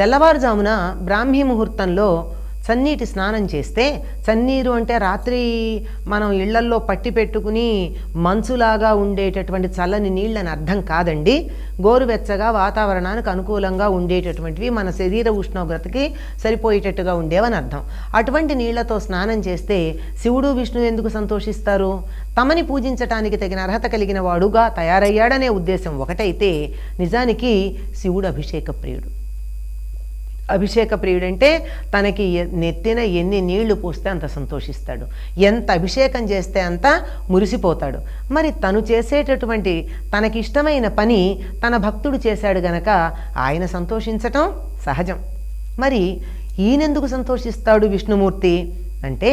తెల్లవారుజామున బ్రాహ్మీ ముహూర్తంలో చన్నీటి స్నానం చేస్తే, చన్నీరు అంటే రాత్రి మనం ఇళ్లల్లో పట్టి పెట్టుకుని మంచులాగా ఉండేటటువంటి చల్లని నీళ్ళని అర్థం కాదండి. గోరువెచ్చగా వాతావరణానికి అనుకూలంగా ఉండేటటువంటివి, మన శరీర ఉష్ణోగ్రతకి సరిపోయేటట్టుగా ఉండేవని అర్థం. అటువంటి నీళ్లతో స్నానం చేస్తే శివుడు విష్ణువు ఎందుకు సంతోషిస్తారు? తమని పూజించటానికి తగిన అర్హత కలిగిన వాడుగా తయారయ్యాడనే ఉద్దేశం ఒకటైతే, నిజానికి శివుడు అభిషేక ప్రియుడు. అభిషేక ప్రియుడంటే తనకి నెత్తిన ఎన్ని నీళ్లు పోస్తే అంత సంతోషిస్తాడు, ఎంత అభిషేకం చేస్తే అంత మురిసిపోతాడు. మరి తను చేసేటటువంటి తనకిష్టమైన పని తన భక్తుడు చేశాడు గనక ఆయన సంతోషించటం సహజం. మరి ఈయనెందుకు సంతోషిస్తాడు విష్ణుమూర్తి అంటే,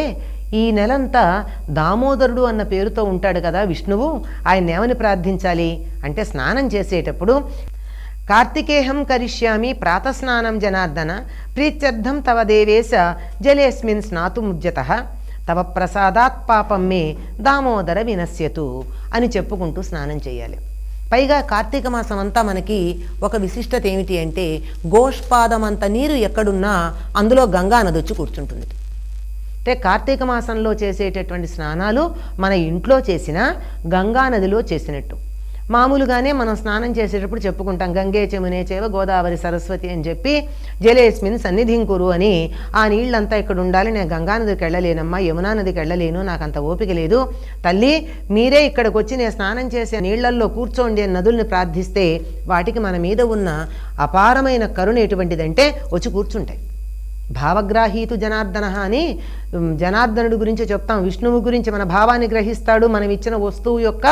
ఈ నెలంతా దామోదరుడు అన్న పేరుతో ఉంటాడు కదా విష్ణువు. ఆయన ఏమని ప్రార్థించాలి అంటే, స్నానం చేసేటప్పుడు కార్తికేహం కరిష్యామి ప్రాతస్నానం జనార్దన ప్రీత్యర్థం తవ దేవేశ జలేస్మిన్ స్నాతుముజ్యతః తవ ప్రసాదాత్ పాపం మే దామోదర వినశ్యతు అని చెప్పుకుంటూ స్నానం చేయాలి. పైగా కార్తీక మాసం అంతా మనకి ఒక విశిష్టత ఏమిటి అంటే, గోష్పాదం అంత నీరు ఎక్కడున్నా అందులో గంగా నది వచ్చి కూర్చుంటుంది. అంటే కార్తీక మాసంలో చేసేటటువంటి స్నానాలు మన ఇంట్లో చేసిన గంగా నదిలో చేసినట్టు. మామూలుగానే మనం స్నానం చేసేటప్పుడు చెప్పుకుంటాం, గంగే చమునే చేవ గోదావరి సరస్వతి అని చెప్పి జలేస్మిన్ సన్నిధింకురు అని. ఆ నీళ్ళంతా ఇక్కడ ఉండాలి, నేను గంగా నదికి వెళ్ళలేనమ్మా, యమునా నదికి వెళ్ళలేను, నాకు అంత ఓపిక లేదు, తల్లి మీరే ఇక్కడికి వచ్చి నేను స్నానం చేసే నీళ్లల్లో కూర్చోండి అని నదుల్ని ప్రార్థిస్తే వాటికి మన మీద ఉన్న అపారమైన కరుణ ఎటువంటిదంటే వచ్చి కూర్చుంటాయి. భావగ్రాహీతు జనార్దన అని జనార్దనుడి గురించి చెప్తాం. విష్ణువు గురించి మన భావాన్ని గ్రహిస్తాడు, మనం ఇచ్చిన వస్తువు యొక్క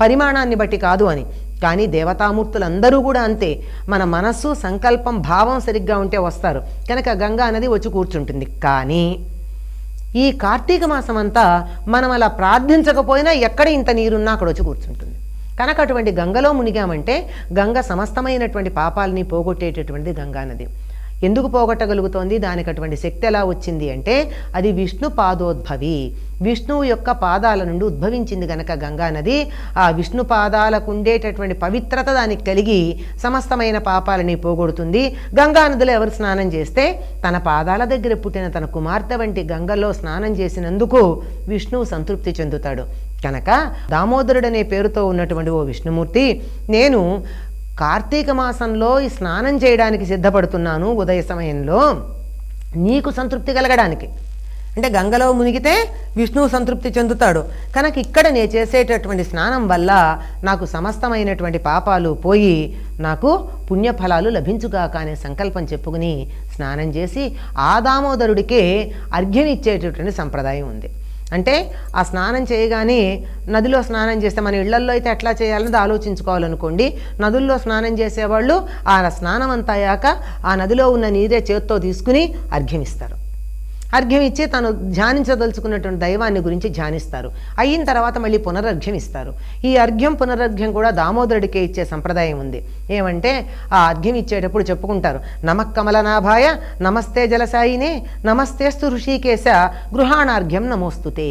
పరిమాణాన్ని బట్టి కాదు అని. కానీ దేవతామూర్తులందరూ కూడా అంతే, మన మనస్సు సంకల్పం భావం సరిగ్గా ఉంటే వస్తారు కనుక గంగా నది వచ్చి కూర్చుంటుంది. కానీ ఈ కార్తీక మాసం అంతా మనం అలా ప్రార్థించకపోయినా ఎక్కడ ఇంత నీరున్నా అక్కడ వచ్చి కూర్చుంటుంది. కనుక అటువంటి గంగలో మునిగామంటే గంగ సమస్తమైనటువంటి పాపాలని పోగొట్టేటటువంటిది గంగా నది. ఎందుకు పోగొట్టగలుగుతోంది, దానికి అటువంటి శక్తి ఎలా వచ్చింది అంటే, అది విష్ణు పాదోద్భవి, విష్ణువు యొక్క పాదాల నుండి ఉద్భవించింది గనక గంగా నది. ఆ విష్ణు పాదాలకు ఉండేటటువంటి పవిత్రత దానికి కలిగి సమస్తమైన పాపాలని పోగొడుతుంది. గంగా నదిలో ఎవరు స్నానం చేస్తే తన పాదాల దగ్గర పుట్టిన తన కుమార్తె వంటి గంగలో స్నానం చేసినందుకు విష్ణువు సంతృప్తి చెందుతాడు. కనుక దామోదరుడనే పేరుతో ఉన్నటువంటి ఓ విష్ణుమూర్తి, నేను కార్తీక మాసంలో ఈ స్నానం చేయడానికి సిద్ధపడుతున్నాను ఉదయ సమయంలో నీకు సంతృప్తి కలగడానికి. అంటే గంగలో మునిగితే విష్ణువు సంతృప్తి చెందుతాడు కనుక ఇక్కడ నేను చేసేటటువంటి స్నానం వల్ల నాకు సమస్తమైనటువంటి పాపాలు పోయి నాకు పుణ్యఫలాలు లభించుగాక అనే సంకల్పం చెప్పుకుని స్నానం చేసి ఆ దామోదరుడికే అర్ఘ్యం ఇచ్చేటటువంటి సంప్రదాయం ఉంది. అంటే ఆ స్నానం చేయగానే నదిలో స్నానం చేస్తే, మన ఇళ్లల్లో అయితే ఎట్లా చేయాలన్నది ఆలోచించుకోవాలనుకోండి. నదుల్లో స్నానం చేసేవాళ్ళు ఆ స్నానం అంతా అయ్యాక ఆ నదిలో ఉన్న నీరే చేత్తో తీసుకుని అర్ఘ్యం ఇస్తారు. అర్ఘ్యం ఇచ్చి తను ధ్యానించదలుచుకున్నటువంటి దైవాన్ని గురించి ధ్యానిస్తారు. అయిన తర్వాత మళ్ళీ పునరర్ఘ్యం ఇస్తారు. ఈ అర్ఘ్యం పునరర్ఘ్యం కూడా దామోదరుడికే ఇచ్చే సంప్రదాయం ఉంది. ఏమంటే ఆ అర్ఘ్యం ఇచ్చేటప్పుడు చెప్పుకుంటారు, నమః కమలనాభాయ నమస్తే జలసాయినే నమస్తేస్తు ఋషికేశ గృహాణార్ఘ్యం నమోస్తుతే.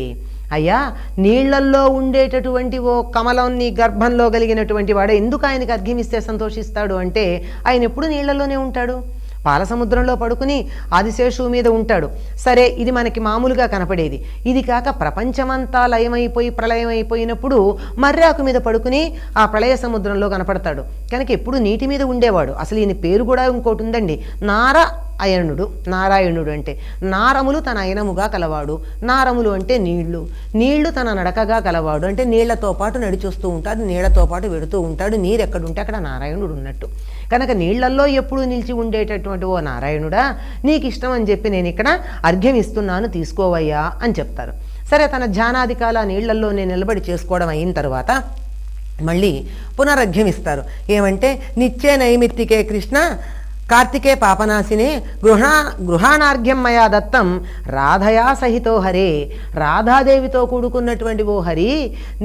అయ్యా, నీళ్లల్లో ఉండేటటువంటి ఓ కమలం నీ గర్భంలో కలిగినటువంటి వాడే ఎందుకు ఆయనకి అర్ఘ్యం ఇస్తే సంతోషిస్తాడు అంటే, ఆయన ఎప్పుడు నీళ్లలోనే ఉంటాడు, పాలసముద్రంలో పడుకుని ఆదిశేషువు మీద ఉంటాడు. సరే, ఇది మనకి మామూలుగా కనపడేది. ఇది కాక ప్రపంచమంతా లయమైపోయి ప్రళయం అయిపోయినప్పుడు మర్రాకు మీద పడుకుని ఆ ప్రళయ సముద్రంలో కనపడతాడు. కనుక ఎప్పుడు నీటి మీద ఉండేవాడు. అసలు ఈయన పేరు కూడా ఇంకోటి ఉందండి, నారాయణుడు. నారాయణుడు అంటే నారములు తన అయనముగా కలవాడు, నారములు అంటే నీళ్లు, నీళ్లు తన నడకగా కలవాడు అంటే నీళ్లతో పాటు నడిచొస్తూ ఉంటాడు, నీళ్లతో పాటు వెడుతూ ఉంటాడు. నీరు ఎక్కడుంటే అక్కడ నారాయణుడు ఉన్నట్టు. కనుక నీళ్లల్లో ఎప్పుడు నిలిచి ఉండేటటువంటి ఓ నారాయణుడా, నీకు ఇష్టం అని చెప్పి నేను ఇక్కడ అర్ఘ్యం ఇస్తున్నాను, తీసుకోవయ్యా అని చెప్తారు. సరే, తన ధ్యానాధికాల నీళ్లల్లో నేను నిలబడి చేసుకోవడం అయిన తర్వాత మళ్ళీ పునరర్ఘ్యం ఇస్తారు. ఏమంటే, నిత్యే నైమిత్తికే కృష్ణ కార్తికే పాపనాశినే గృహాణార్ఘ్యం మయా దత్తం రాధయా సహితో హరే. రాధాదేవితో కూడుకున్నటువంటి ఓ హరి,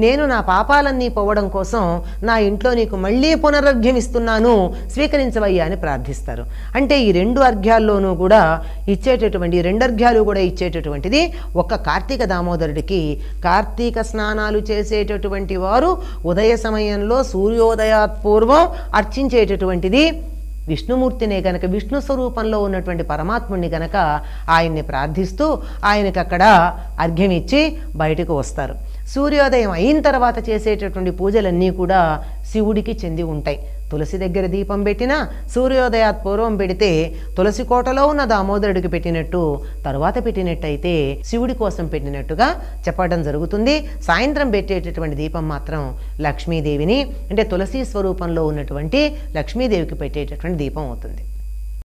నేను నా పాపాలన్నీ పోవడం కోసం నా ఇంట్లో నీకు మళ్ళీ పునరర్ఘ్యం ఇస్తున్నాను, స్వీకరించవయ్యా అని ప్రార్థిస్తారు. అంటే ఈ రెండు అర్ఘ్యాల్లోనూ కూడా ఇచ్చేటటువంటి, రెండు అర్ఘ్యాలు కూడా ఇచ్చేటటువంటిది ఒక్క కార్తీక దామోదరుడికి. కార్తీక స్నానాలు చేసేటటువంటి వారు ఉదయ సమయంలో సూర్యోదయాత్ పూర్వం అర్చించేటటువంటిది విష్ణుమూర్తినే గనక, విష్ణు స్వరూపంలో ఉన్నటువంటి పరమాత్ముడిని గనక ఆయన్ని ప్రార్థిస్తూ ఆయనకి అక్కడ అర్ఘ్యం ఇచ్చి బయటకు వస్తారు. సూర్యోదయం అయిన తర్వాత చేసేటటువంటి పూజలన్నీ కూడా శివుడికి చెంది ఉంటాయి. తులసి దగ్గర దీపం పెట్టినా సూర్యోదయాత్ పూర్వం పెడితే తులసి కోటలో ఉన్న దామోదరుడికి పెట్టినట్టు, తరువాత పెట్టినట్టయితే శివుడి కోసం పెట్టినట్టుగా చెప్పడం జరుగుతుంది. సాయంత్రం పెట్టేటటువంటి దీపం మాత్రం లక్ష్మీదేవిని, అంటే తులసి స్వరూపంలో ఉన్నటువంటి లక్ష్మీదేవికి పెట్టేటటువంటి దీపం అవుతుంది.